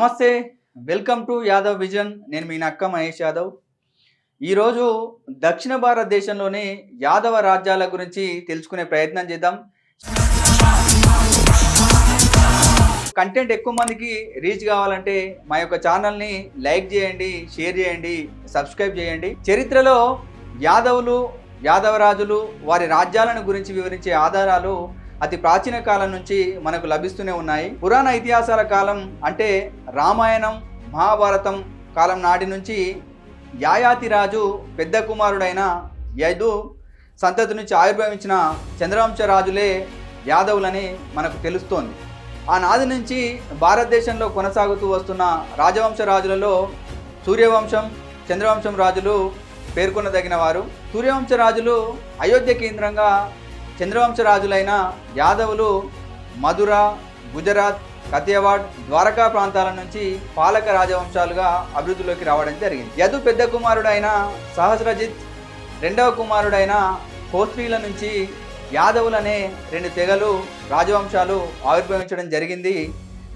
నమస్తే. Welcome to Yadav vision. నేను మీ నక్క మహేష్ యాదవ్. ఈరోజు దక్షిణ భారతదేశంలోని యాదవ రాజ్యాల గురించి తెలుసుకునే ప్రయత్నం చేద్దాం. కంటెంట్ ఎక్కువ మందికి రీచ్ కావాలంటే మా యొక్క ఛానల్ని లైక్ చేయండి, షేర్ చేయండి, సబ్స్క్రైబ్ చేయండి. చరిత్రలో యాదవులు, యాదవరాజులు, వారి రాజ్యాలను గురించి వివరించే ఆధారాలు అతి ప్రాచీన కాలం నుంచి మనకు లభిస్తూనే ఉన్నాయి. పురాణ ఇతిహాసాల కాలం అంటే రామాయణం, మహాభారతం కాలం నాటి నుంచి యాయాతి రాజు పెద్ద కుమారుడైన యదు సంతతి నుంచి ఆవిర్భవించిన చంద్రవంశ రాజులే యాదవులని మనకు తెలుస్తోంది. ఆనాది నుంచి భారతదేశంలో కొనసాగుతూ వస్తున్న రాజవంశ రాజులలో సూర్యవంశం, చంద్రవంశం రాజులు పేర్కొనదగిన వారు. సూర్యవంశ రాజులు అయోధ్య కేంద్రంగా, చంద్రవంశ రాజులైన యాదవులు మధుర, గుజరాత్, కతియవాడ్, ద్వారకా ప్రాంతాల నుంచి పాలక రాజవంశాలుగా అభివృద్ధిలోకి రావడం జరిగింది. యదు పెద్ద కుమారుడైన సహస్రజిత్, రెండవ కుమారుడైన కోస్త్రీల నుంచి యాదవులనే రెండు తెగలు, రాజవంశాలు ఆవిర్భవించడం జరిగింది.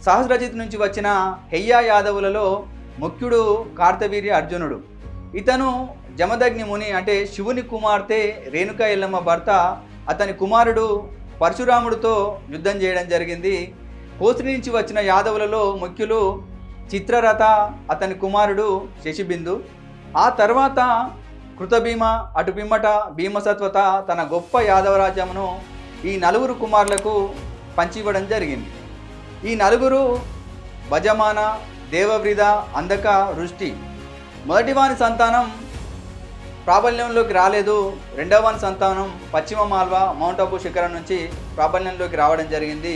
సహస్రజిత్ నుంచి వచ్చిన హెయ్యా యాదవులలో ముఖ్యుడు కార్తవీర్య అర్జునుడు. ఇతను జమదగ్ని ముని అంటే శివుని కుమార్తె రేణుకా ఎల్లమ్మ భర్త. అతని కుమారుడు పరశురాముడితో యుద్ధం చేయడం జరిగింది. కోస్త్రి నుంచి వచ్చిన యాదవులలో ముఖ్యులు చిత్రరథ, అతని కుమారుడు శశిబిందు. ఆ తర్వాత కృతభీమ, అటు పిమ్మట భీమసత్వత తన గొప్ప యాదవరాజ్యమును ఈ నలుగురు కుమారులకు పంచివ్వడం జరిగింది. ఈ నలుగురు భజమాన, దేవవ్రీద, అందక, వృష్టి. మొదటివాని సంతానం ప్రాబల్యంలోకి రాలేదు. రెండవవాని సంతానం పశ్చిమ మాల్వా, మౌంట్ అబూ శిఖరం నుంచి ప్రాబల్యంలోకి రావడం జరిగింది.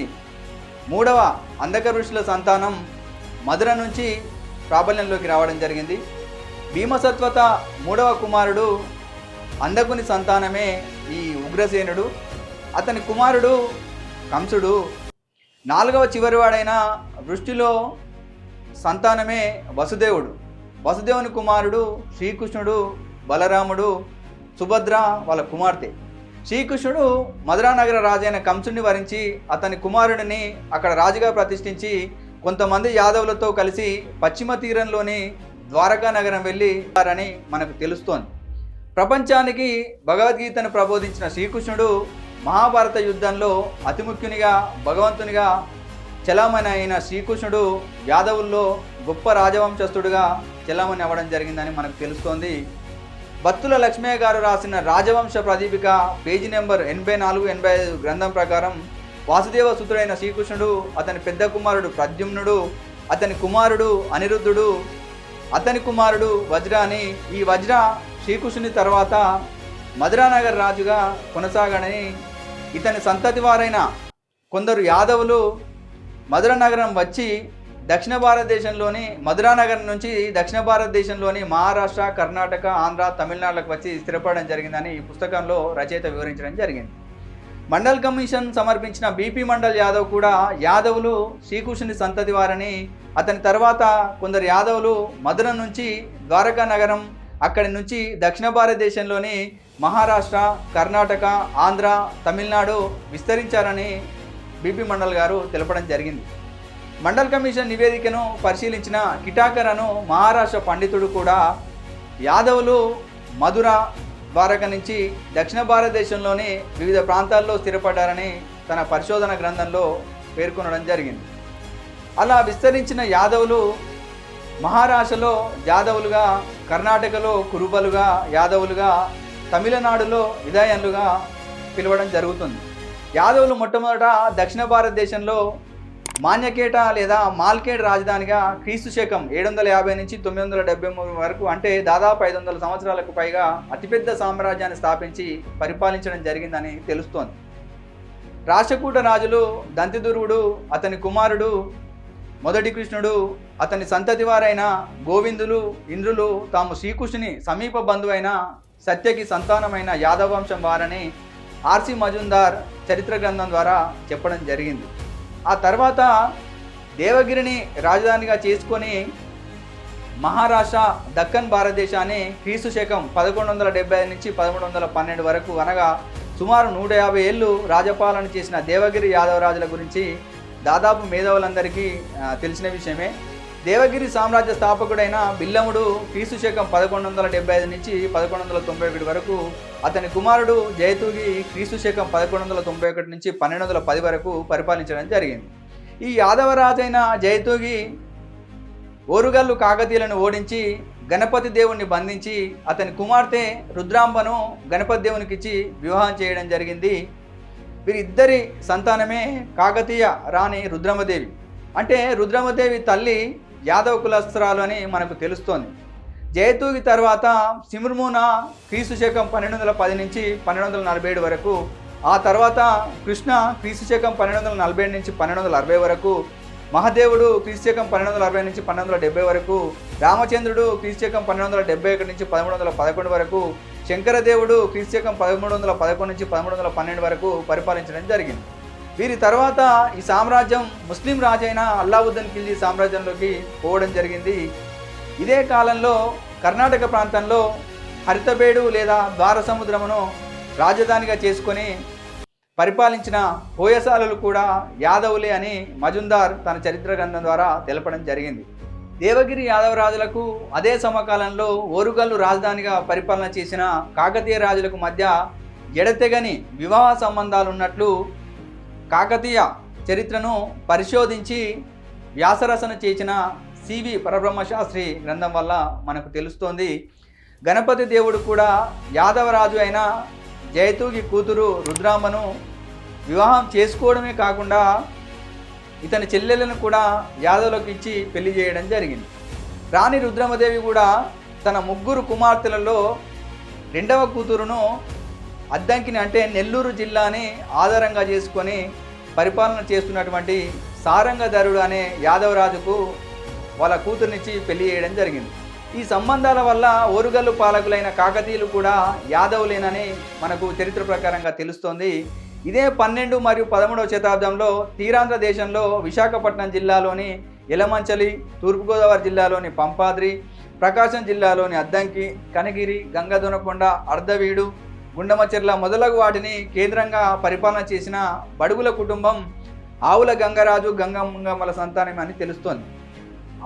మూడవ అందక ఋషుల సంతానం మధుర నుంచి ప్రాబల్యంలోకి రావడం జరిగింది. భీమసత్వత మూడవ కుమారుడు అందకుని సంతానమే ఈ ఉగ్రసేనుడు. అతని కుమారుడు కంసుడు. నాలుగవ చివరివాడైన వృష్టిలో సంతానమే వసుదేవుడు. వసుదేవుని కుమారుడు శ్రీకృష్ణుడు, బలరాముడు, సుభద్ర వాళ్ళ కుమార్తె. శ్రీకృష్ణుడు మధురానగర రాజైన కంసుడిని వరించి అతని కుమారుడిని అక్కడ రాజుగా ప్రతిష్ఠించి కొంతమంది యాదవులతో కలిసి పశ్చిమ తీరంలోని ద్వారకా నగరం వెళ్ళారని మనకు తెలుస్తోంది. ప్రపంచానికి భగవద్గీతను ప్రబోధించిన శ్రీకృష్ణుడు మహాభారత యుద్ధంలో అతి ముఖ్యునిగా, భగవంతునిగా చలామణి అయిన శ్రీకృష్ణుడు యాదవుల్లో గొప్ప రాజవంశస్థుడుగా చలామణి అవ్వడం జరిగిందని మనకు తెలుస్తోంది. బత్తుల లక్ష్మయ్య గారు రాసిన రాజవంశ ప్రదీపిక పేజీ నెంబర్ 84-85 గ్రంథం ప్రకారం వాసుదేవ సుతుడైన శ్రీకృష్ణుడు, అతని పెద్ద కుమారుడు ప్రద్యుమ్నుడు, అతని కుమారుడు అనిరుద్ధుడు, అతని కుమారుడు వజ్ర అని. ఈ వజ్ర శ్రీకృష్ణుని తర్వాత మధురానగర్ రాజుగా కొనసాగని ఇతని సంతతి వారైన కొందరు యాదవులు మధుర నగరం వచ్చి దక్షిణ భారతదేశంలోని మధురానగర్ నుంచి దక్షిణ భారతదేశంలోని మహారాష్ట్ర, కర్ణాటక, ఆంధ్ర, తమిళనాడులకు వచ్చి స్థిరపడడం జరిగిందని ఈ పుస్తకంలో రచయిత వివరించడం జరిగింది. మండల్ కమిషన్ సమర్పించిన బీపీ మండల్ యాదవ్ కూడా యాదవులు శ్రీకృష్ణుని సంతతి వారని, అతని తర్వాత కొందరు యాదవులు మధుర నుంచి ద్వారకా నగరం, అక్కడి నుంచి దక్షిణ భారతదేశంలోని మహారాష్ట్ర, కర్ణాటక, ఆంధ్ర, తమిళనాడు విస్తరించారని బీపీ మండల్ గారు తెలపడం జరిగింది. మండల్ కమిషన్ నివేదికను పరిశీలించిన కిటాకర్ అను మహారాష్ట్ర పండితుడు కూడా యాదవులు మధుర, ద్వారక నుంచి దక్షిణ భారతదేశంలోని వివిధ ప్రాంతాల్లో స్థిరపడ్డారని తన పరిశోధన గ్రంథంలో పేర్కొనడం జరిగింది. అలా విస్తరించిన యాదవులు మహారాష్ట్రలో యాదవులుగా, కర్ణాటకలో కురుబలుగా, యాదవులుగా, తమిళనాడులో విదాయన్లుగా పిలవడం జరుగుతుంది. యాదవులు మొట్టమొదట దక్షిణ భారతదేశంలో మాన్యకేట లేదా మాల్కేడ్ రాజధానిగా క్రీస్తు శకం 750 నుంచి 973 వరకు, అంటే దాదాపు 500 సంవత్సరాలకు పైగా అతిపెద్ద సామ్రాజ్యాన్ని స్థాపించి పరిపాలించడం జరిగిందని తెలుస్తోంది. రాష్ట్రకూట రాజులు దంతిదుర్వుడు, అతని కుమారుడు మొదటి కృష్ణుడు, అతని సంతతి వారైన గోవిందులు, ఇంద్రులు తాము శ్రీకృష్ణుని సమీప బంధువైన సత్యకి సంతానమైన యాదవ వంశం వారని ఆర్సి మజుందార్ చరిత్ర గ్రంథం ద్వారా చెప్పడం జరిగింది. ఆ తర్వాత దేవగిరిని రాజధానిగా చేసుకొని మహారాష్ట్ర, దక్కన్ భారతదేశాన్ని క్రీస్తు శకం 1175 నుంచి 1312 వరకు, అనగా సుమారు 150 ఏళ్ళు రాజపాలన చేసిన దేవగిరి యాదవరాజుల గురించి దాదాపు మేధావులందరికీ తెలిసిన విషయమే. దేవగిరి సామ్రాజ్య స్థాపకుడైన బిల్లముడు క్రీస్తు శకం 1175 నుంచి 1191 వరకు, అతని కుమారుడు జయతూగి క్రీస్తు శకం 1191 నుంచి 1210 వరకు పరిపాలించడం జరిగింది. ఈ యాదవ రాజైన జయతూగి ఓరుగల్లు కాకతీయులను ఓడించి గణపతి దేవుణ్ణి బంధించి అతని కుమార్తె రుద్రాంబను గణపతి దేవునికిచ్చి వివాహం చేయడం జరిగింది. వీరిద్దరి సంతానమే కాకతీయ రాణి రుద్రమదేవి. అంటే రుద్రమదేవి తల్లి యాదవ కులస్త్రాలు అని మనకు తెలుస్తోంది. జయతూగి తర్వాత సిమ్రుమున క్రీస్తు శకం 1210 నుంచి 1247 వరకు, ఆ తర్వాత కృష్ణ క్రీస్తు శకం 1247 నుంచి 1260 వరకు, మహాదేవుడు క్రీస్తు శకం 1260 నుంచి 1270 వరకు, రామచంద్రుడు క్రీస్తు శకం 1271 నుంచి 1311 వరకు, శంకరదేవుడు క్రీస్తు శకం 1311 నుంచి 1312 వరకు పరిపాలించడం జరిగింది. వీరి తర్వాత ఈ సామ్రాజ్యం ముస్లిం రాజైన అల్లావుద్దీన్ ఖిల్జీ సామ్రాజ్యంలోకి పోవడం జరిగింది. ఇదే కాలంలో కర్ణాటక ప్రాంతంలో హరితబేడు లేదా ద్వారసముద్రమును రాజధానిగా చేసుకొని పరిపాలించిన హోయసాలులు కూడా యాదవులే అని మజుందార్ తన చరిత్ర గ్రంథం ద్వారా తెలపడం జరిగింది. దేవగిరి యాదవ రాజులకు అదే సమకాలంలో ఓరుగల్లు రాజధానిగా పరిపాలన చేసిన కాకతీయ రాజులకు మధ్య ఎడతెగని వివాహ సంబంధాలు ఉన్నట్లు కాకతీయ చరిత్రను పరిశోధించి వ్యాసరచన చేసిన సివి పరబ్రహ్మశాస్త్రి గ్రంథం వల్ల మనకు తెలుస్తోంది. గణపతి దేవుడు కూడా యాదవరాజు అయిన జయతూగి కూతురు రుద్రాంబను వివాహం చేసుకోవడమే కాకుండా ఇతని చెల్లెలను కూడా యాదవులకు ఇచ్చి పెళ్లి చేయడం జరిగింది. రాణి రుద్రమదేవి కూడా తన ముగ్గురు కుమార్తెలలో రెండవ కూతురును అద్దంకిని అంటే నెల్లూరు జిల్లాని ఆధారంగా చేసుకొని పరిపాలన చేస్తున్నటువంటి సారంగధరుడు అనే యాదవరాజుకు వాళ్ళ కూతురునిచ్చి పెళ్లి చేయడం జరిగింది. ఈ సంబంధాల వల్ల ఓరుగల్లు పాలకులైన కాకతీయులు కూడా యాదవులేనని మనకు చరిత్ర ప్రకారంగా తెలుస్తోంది. ఇదే 12 మరియు 13వ శతాబ్దంలో తీరాంధ్ర దేశంలో విశాఖపట్నం జిల్లాలోని యలమంచలి, తూర్పుగోదావరి జిల్లాలోని పంపాద్రి, ప్రకాశం జిల్లాలోని అద్దంకి, కనగిరి, గంగదొనకొండ, అర్ధవీడు, గుండమచెర్ల మొదలగు వాటిని కేంద్రంగా పరిపాలన చేసిన బడుగుల కుటుంబం ఆవుల గంగరాజు గంగమ్మల సంతానం అని తెలుస్తోంది.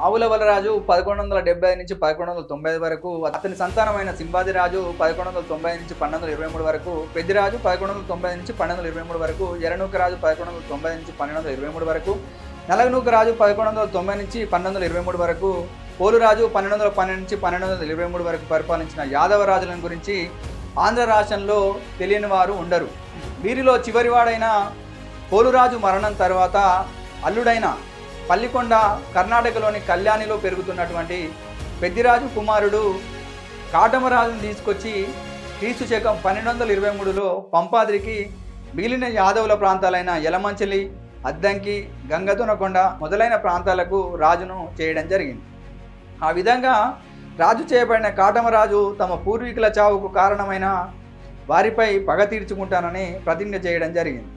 ఆవుల వలరాజు 1170 నుంచి 1190 వరకు, అతని సంతానమైన సింబాదిరాజు 1190 నుంచి 1223 వరకు, పెద్దిరాజు 1190 నుంచి 1223 వరకు, ఎర్రనూకరాజు 1190 నుంచి 1223 వరకు, నలగనూకరాజు 1190 నుంచి 1223 వరకు, పోలురాజు 1212 నుంచి 1223 వరకు పరిపాలించిన యాదవ రాజులను గురించి ఆంధ్ర రాష్ట్రంలో తెలియని వారు ఉండరు. వీరిలో చివరివాడైన పోలురాజు మరణం తర్వాత అల్లుడైన పల్లికొండ కర్ణాటకలోని కళ్యాణిలో పెరుగుతున్నటువంటి పెద్దిరాజు కుమారుడు కాటమరాజును తీసుకొచ్చి క్రీస్తు శకం 1223లో పంపాద్రికి మిగిలిన యాదవుల ప్రాంతాలైన యలమంచలి, అద్దంకి, గంగదొనకొండ మొదలైన ప్రాంతాలకు రాజును చేయడం జరిగింది. ఆ విధంగా రాజు చేయబడిన కాటమరాజు తమ పూర్వీకుల చావుకు కారణమైన వారిపై పగ తీర్చుకుంటానని ప్రతిజ్ఞ చేయడం జరిగింది.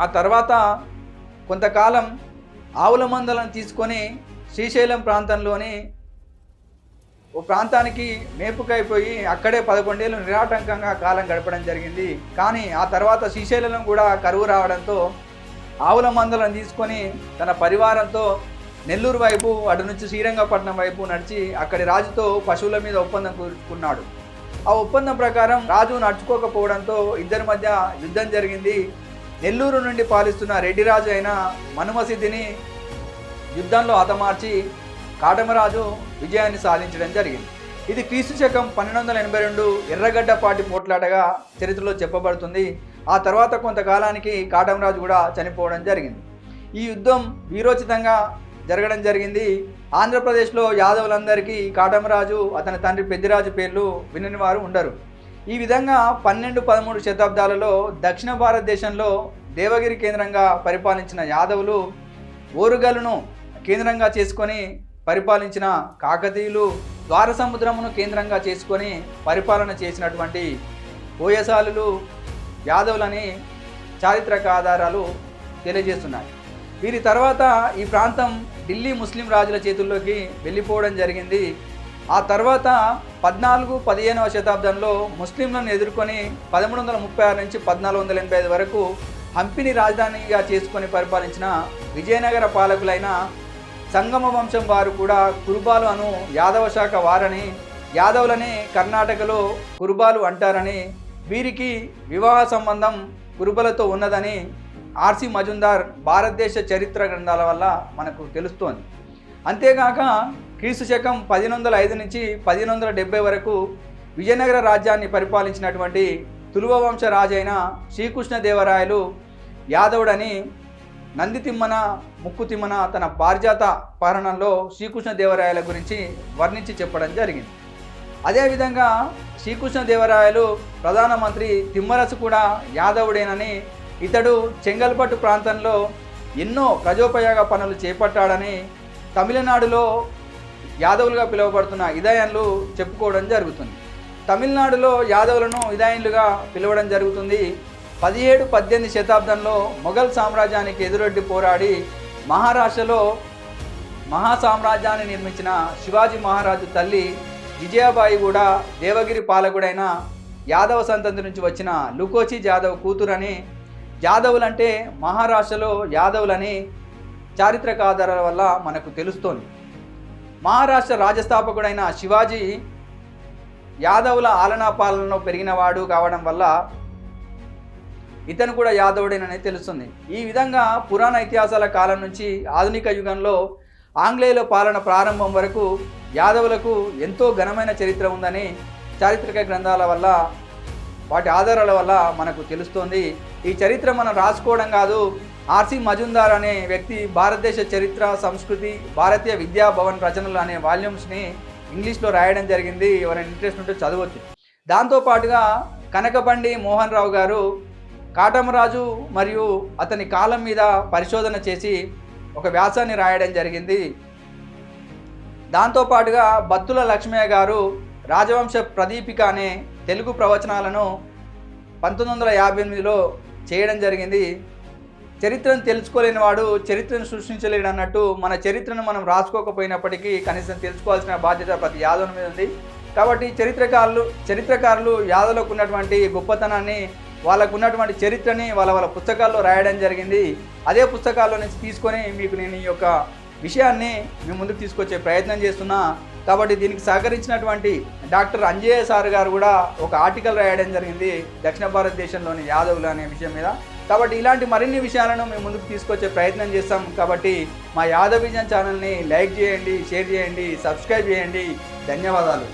ఆ తర్వాత కొంతకాలం ఆవుల మందలను తీసుకొని శ్రీశైలం ప్రాంతంలోని ఓ ప్రాంతానికి మేపుకైపోయి అక్కడే 11 ఏళ్ళు నిరాటంకంగా కాలం గడపడం జరిగింది. కానీ ఆ తర్వాత శ్రీశైలం కూడా కరువు రావడంతో ఆవుల మందలను తీసుకొని తన పరివారంతో నెల్లూరు వైపు, అటు నుంచి శ్రీరంగపట్నం వైపు నడిచి అక్కడి రాజుతో పశువుల మీద ఒప్పందం కుదుర్చుకున్నాడు. ఆ ఒప్పందం ప్రకారం రాజు నడుచుకోకపోవడంతో ఇద్దరి మధ్య యుద్ధం జరిగింది. నెల్లూరు నుండి పాలిస్తున్న రెడ్డి రాజు అయిన మనుమసిద్ధిని యుద్ధంలో హతమార్చి కాటమరాజు విజయాన్ని సాధించడం జరిగింది. ఇది క్రీస్తు శకం 1282 ఎర్రగడ్డపాటి పోట్లాటగా చరిత్రలో చెప్పబడుతుంది. ఆ తర్వాత కొంతకాలానికి కాటమరాజు కూడా చనిపోవడం జరిగింది. ఈ యుద్ధం వీరోచితంగా జరగడం జరిగింది. ఆంధ్రప్రదేశ్లో యాదవులందరికీ కాటమరాజు, అతని తండ్రి పెద్దిరాజు పేర్లు వినని వారు ఉండరు. ఈ విధంగా 12-13 శతాబ్దాలలో దక్షిణ భారతదేశంలో దేవగిరి కేంద్రంగా పరిపాలించిన యాదవులు ఓరుగల్లును కేంద్రంగా చేసుకొని పరిపాలించిన కాకతీయులు, ద్వారసముద్రమును కేంద్రంగా చేసుకొని పరిపాలన చేసినటువంటి హోయసాలులు యాదవులని చారిత్రక ఆధారాలు తెలియజేస్తున్నాయి. వీరి తర్వాత ఈ ప్రాంతం ఢిల్లీ ముస్లిం రాజుల చేతుల్లోకి వెళ్ళిపోవడం జరిగింది. ఆ తర్వాత 14-15వ శతాబ్దంలో ముస్లింలను ఎదుర్కొని 1336 నుంచి 1485 వరకు హంపిని రాజధానిగా చేసుకొని పరిపాలించిన విజయనగర పాలకులైన సంగమ వంశం వారు కూడా కురుబాలు అను యాదవ శాఖ వారని, యాదవులని కర్ణాటకలో కురుబాలు అంటారని, వీరికి వివాహ సంబంధం కురుబలతో ఉన్నదని ఆర్సి మజుందార్ భారతదేశ చరిత్ర గ్రంథాల వల్ల మనకు తెలుస్తోంది. అంతేగాక క్రీస్తు శకం 1105 నుంచి 1170 వరకు విజయనగర రాజ్యాన్ని పరిపాలించినటువంటి తులువ వంశ రాజైన శ్రీకృష్ణదేవరాయలు యాదవుడని నందితిమ్మన ముక్కుతిమ్మన తన పారిజాత పహరణంలో శ్రీకృష్ణదేవరాయల గురించి వర్ణించి చెప్పడం జరిగింది. అదేవిధంగా శ్రీకృష్ణదేవరాయలు ప్రధానమంత్రి తిమ్మరసు కూడా యాదవుడేనని, ఇతడు చెంగల్పట్టు ప్రాంతంలో ఎన్నో ప్రజోపయోగ పనులు చేపట్టాడని తమిళనాడులో యాదవులుగా పిలువబడుతున్న ఇదాయన్లు చెప్పుకోవడం జరుగుతుంది. తమిళనాడులో యాదవులను ఇదాయన్లుగా పిలవడం జరుగుతుంది. 17-18 శతాబ్దంలో మొఘల్ సామ్రాజ్యానికి ఎదురొడ్డి పోరాడి మహారాష్ట్రలో మహాసామ్రాజ్యాన్ని నిర్మించిన శివాజీ మహారాజు తల్లి విజయాబాయి కూడా దేవగిరి పాలకుడైన యాదవ సంతతి నుంచి వచ్చిన లుకోచి జాదవ్ కూతురని, యాదవులంటే మహారాష్ట్రలో యాదవులని చారిత్రక ఆధారాల వల్ల మనకు తెలుస్తోంది. మహారాష్ట్ర రాజస్థాపకుడైన శివాజీ యాదవుల ఆలనా పాలనలో పెరిగినవాడు కావడం వల్ల ఇతను కూడా యాదవుడేనని తెలుస్తుంది. ఈ విధంగా పురాణ ఇతిహాసాల కాలం నుంచి ఆధునిక యుగంలో ఆంగ్లేయుల పాలన ప్రారంభం వరకు యాదవులకు ఎంతో ఘనమైన చరిత్ర ఉందని చారిత్రక గ్రంథాల వల్ల, వాటి ఆధారాల వల్ల మనకు తెలుస్తోంది. ఈ చరిత్ర మనం రాసుకోవడం కాదు, ఆర్సి మజుందార్ అనే వ్యక్తి భారతదేశ చరిత్ర, సంస్కృతి, భారతీయ విద్యా భవన్ రచనలు అనే వాల్యూమ్స్ని ఇంగ్లీష్లో రాయడం జరిగింది. ఎవరైనా ఇంట్రెస్ట్ ఉంటే చదవచ్చు. దాంతోపాటుగా కనకబండి మోహన్ రావు గారు కాటమరాజు మరియు అతని కాలం మీద పరిశోధన చేసి ఒక వ్యాసాన్ని రాయడం జరిగింది. దాంతోపాటుగా బత్తుల లక్ష్మయ్య గారు రాజవంశ ప్రదీపిక అనే తెలుగు ప్రవచనాలను 1958లో చేయడం జరిగింది. చరిత్రను తెలుసుకోలేని వాడు చరిత్రను సృష్టించలేడు అన్నట్టు మన చరిత్రను మనం రాసుకోకపోయినప్పటికీ కనీసం తెలుసుకోవాల్సిన బాధ్యత ప్రతి యాదవుని మీద ఉంది. కాబట్టి చరిత్రకారులు యాదవులకు ఉన్నటువంటి గొప్పతనాన్ని, వాళ్ళకు ఉన్నటువంటి చరిత్రని వాళ్ళ పుస్తకాల్లో రాయడం జరిగింది. అదే పుస్తకాల్లో నుంచి తీసుకొని మీకు నేను ఈ యొక్క విషయాన్ని మీ ముందుకు తీసుకొచ్చే ప్రయత్నం చేస్తున్నా. కాబట్టి దీనికి సహకరించినటువంటి డాక్టర్ అంజయ్య సార్ గారు కూడా ఒక ఆర్టికల్ రాయడం జరిగింది దక్షిణ భారతదేశంలోని యాదవులు అనే విషయం మీద. కాబట్టి ఇలాంటి మరిన్ని విషయాలను మేము ముందుకు తీసుకొచ్చే ప్రయత్నం చేస్తాం. కాబట్టి మా యాదవ్ విజన్ ఛానల్ని లైక్ చేయండి, షేర్ చేయండి, సబ్స్క్రైబ్ చేయండి. ధన్యవాదాలు.